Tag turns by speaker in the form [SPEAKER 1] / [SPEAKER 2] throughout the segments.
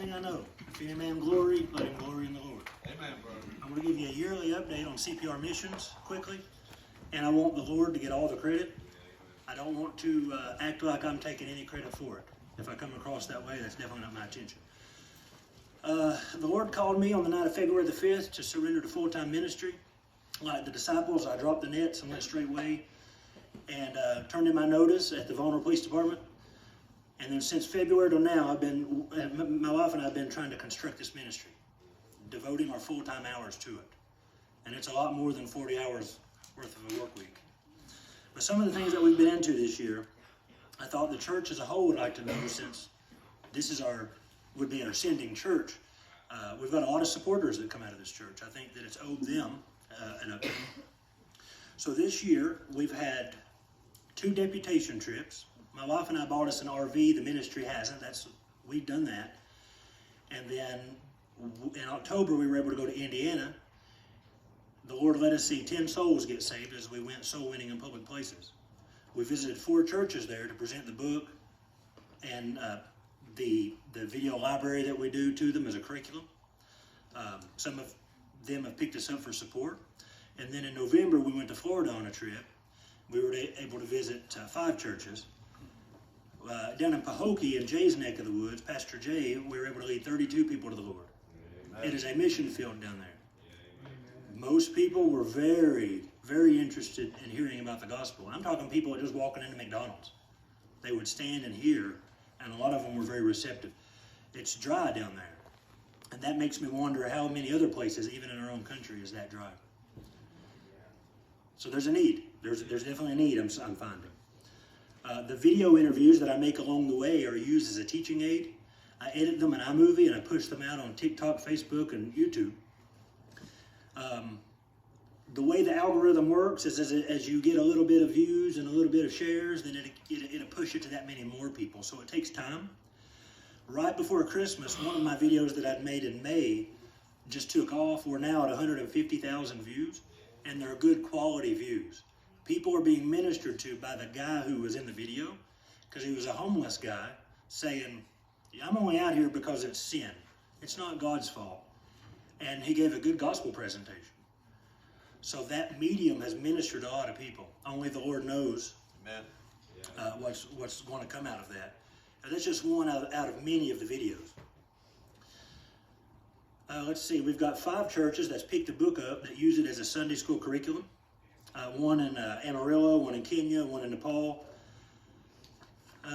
[SPEAKER 1] thing I know. If any man glory, let him glory in the Lord.
[SPEAKER 2] Amen, brother.
[SPEAKER 1] I'm going to give you a yearly update on CPR missions quickly, and I want the Lord to get all the credit. I don't want to act like I'm taking any credit for it. If I come across that way, that's definitely not my intention. The Lord called me on the night of February the 5th to surrender to full-time ministry. Like the disciples, I dropped the nets and went straight away and turned in my notice at the Vulnerable Police Department. And then since February till now, my wife and I have been trying to construct this ministry, devoting our full-time hours to it. And it's a lot more than 40 hours worth of a work week. But some of the things that we've been into this year, I thought the church as a whole would like to know, since this is would be our sending church. We've got a lot of supporters that come out of this church. I think that it's owed them an update. So this year, we've had 2 deputation trips. My wife and I bought us an RV. The ministry hasn't. We've done that. And then in October, we were able to go to Indiana. The Lord let us see 10 souls get saved as we went soul winning in public places. We visited 4 churches there to present the book and the video library that we do to them as a curriculum. Some of them have picked us up for support. And then in November, we went to Florida on a trip. We were able to visit 5 churches. Down in Pahokee, in Jay's neck of the woods, Pastor Jay, we were able to lead 32 people to the Lord. Amen. It is a mission field down there. Amen. Most people were very, very interested in hearing about the gospel. I'm talking people just walking into McDonald's. They would stand and hear, and a lot of them were very receptive. It's dry down there. And that makes me wonder how many other places, even in our own country, is that dry. So there's a need. There's definitely a need I'm finding. The video interviews that I make along the way are used as a teaching aid. I edit them in iMovie and I push them out on TikTok, Facebook, and YouTube. The way the algorithm works is as you get a little bit of views and a little bit of shares, then it'll push it to that many more people. So it takes time. Right before Christmas, one of my videos that I'd made in May just took off. We're now at 150,000 views, and they're good quality views. People are being ministered to by the guy who was in the video, because he was a homeless guy saying, I'm only out here because it's sin. It's not God's fault. And he gave a good gospel presentation. So that medium has ministered to a lot of people. Only the Lord knows what's going to come out of that. Now, that's just one out of many of the videos. Let's see, we've got 5 churches that's picked the book up that use it as a Sunday school curriculum. One in Amarillo, one in Kenya, one in Nepal.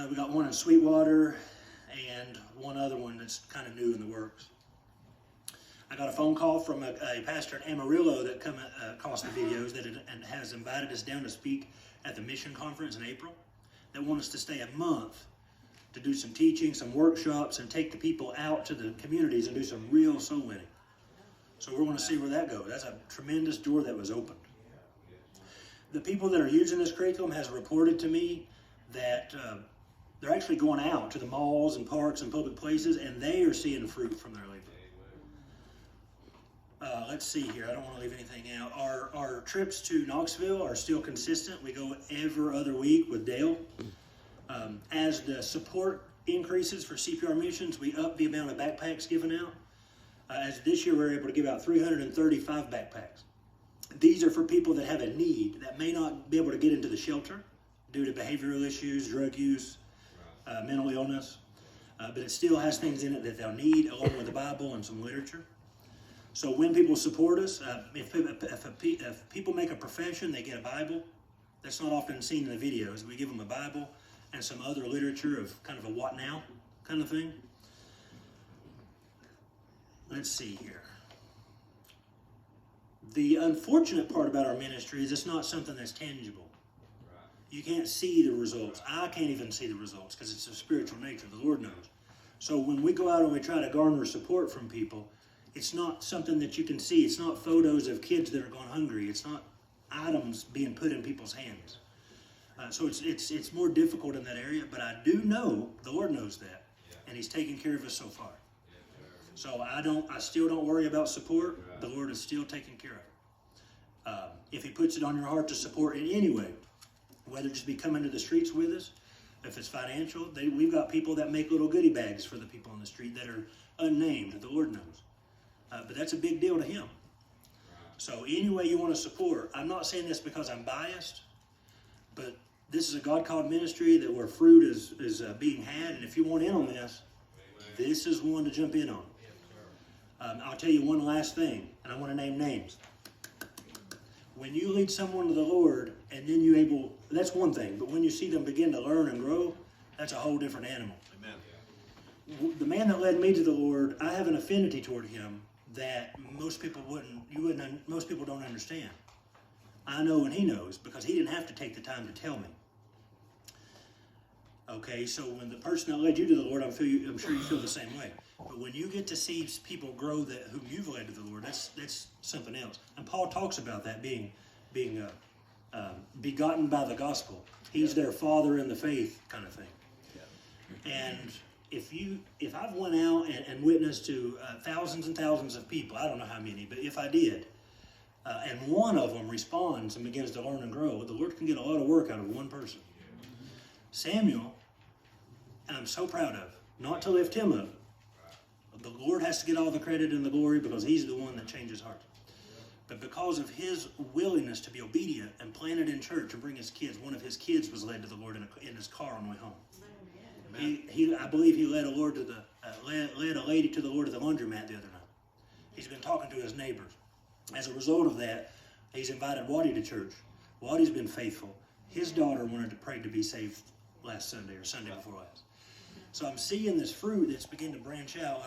[SPEAKER 1] We got one in Sweetwater, and one other one that's kind of new in the works. I got a phone call from a pastor in Amarillo that come across the videos and has invited us down to speak at the mission conference in April. That want us to stay a month to do some teaching, some workshops, and take the people out to the communities and do some real soul winning. So we're going to see where that goes. That's a tremendous door that was opened. The people that are using this curriculum has reported to me that they're actually going out to the malls and parks and public places, and they are seeing fruit from their labor. Let's see here. I don't want to leave anything out. Our trips to Knoxville are still consistent. We go every other week with Dale. As the support increases for CPR missions, we up the amount of backpacks given out. As this year, we were able to give out 335 backpacks. These are for people that have a need, that may not be able to get into the shelter due to behavioral issues, drug use, mental illness, but it still has things in it that they'll need, along with the Bible and some literature. So when people support us, if people make a profession, they get a Bible. That's not often seen in the videos. We give them a Bible and some other literature of kind of a what now kind of thing. Let's see here. The unfortunate part about our ministry is it's not something that's tangible. You can't see the results. I can't even see the results because it's a spiritual nature. The Lord knows. So when we go out and we try to garner support from people, it's not something that you can see. It's not photos of kids that are gone hungry. It's not items being put in people's hands. So it's more difficult in that area, but I do know the Lord knows that, and He's taken care of us so far. So I still don't worry about support. The Lord is still taking care of it. If He puts it on your heart to support in any way, whether it just be coming to the streets with us, if it's financial, we've got people that make little goodie bags for the people on the street that are unnamed. The Lord knows. But that's a big deal to him. So any way you want to support, I'm not saying this because I'm biased, but this is a God-called ministry that where fruit is being had, and if you want in on this, this is one to jump in on. I'll tell you one last thing, and I want to name names. When you lead someone to the Lord, and then that's one thing, but when you see them begin to learn and grow, that's a whole different animal. Amen. The man that led me to the Lord, I have an affinity toward him that most people most people don't understand. I know and he knows because he didn't have to take the time to tell me. Okay, so when the person that led you to the Lord, I'm sure you feel the same way. But when you get to see people grow whom you've led to the Lord, that's something else. And Paul talks about that being begotten by the gospel. He's their father in the faith kind of thing. And if I've went out and witnessed to thousands and thousands of people, I don't know how many, but if I did, and one of them responds and begins to learn and grow, the Lord can get a lot of work out of one person. Samuel, and I'm so proud of, not to lift him up, the Lord has to get all the credit and the glory because he's the one that changes hearts. But because of his willingness to be obedient and planted in church and bring his kids, one of his kids was led to the Lord in his car on the way home. I believe he led a lady to the Lord at the laundromat the other night. He's been talking to his neighbors. As a result of that, he's invited Waddy to church. Waddy's been faithful. His daughter wanted to pray to be saved last Sunday or Sunday before last. So I'm seeing this fruit that's beginning to branch out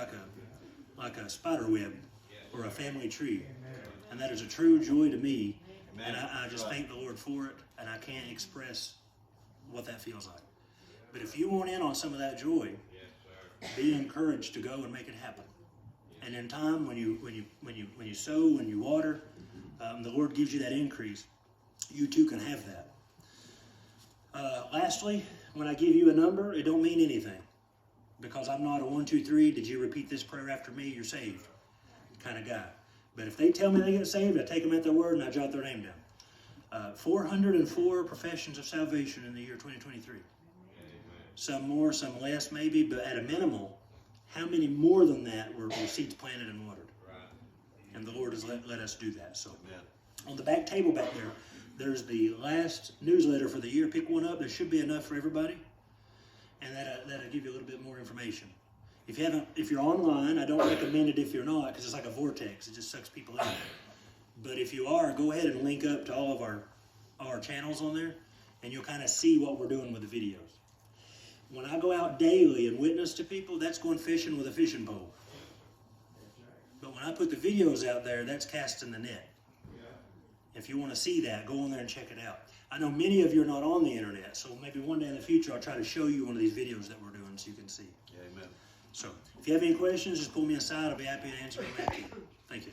[SPEAKER 1] like a spider web or a family tree. And that is a true joy to me. And I just thank the Lord for it, and I can't express what that feels like. But if you want in on some of that joy, be encouraged to go and make it happen. And in time, when you sow, when you water, the Lord gives you that increase. You too can have that. Lastly, when I give you a number, it don't mean anything, because I'm not a 1, 2, 3. Did you repeat this prayer after me? You're saved kind of guy. But if they tell me they get saved, I take them at their word and I jot their name down. 404 professions of salvation in the year 2023. Some more, some less maybe, but at a minimal, how many more than that were seeds planted and watered? And the Lord has let us do that. So on the back table back there, there's the last newsletter for the year. Pick one up. There should be enough for everybody. And that'll give you a little bit more information. If you're online, I don't recommend it if you're not, because it's like a vortex. It just sucks people in. But if you are, go ahead and link up to all of our channels on there, and you'll kind of see what we're doing with the videos. When I go out daily and witness to people, that's going fishing with a fishing pole. But when I put the videos out there, that's casting the net. If you want to see that, go on there and check it out. I know many of you are not on the internet, so maybe one day in the future I'll try to show you one of these videos that we're doing so you can see.
[SPEAKER 2] Amen.
[SPEAKER 1] So if you have any questions, just pull me aside. I'll be happy to answer them. Thank you.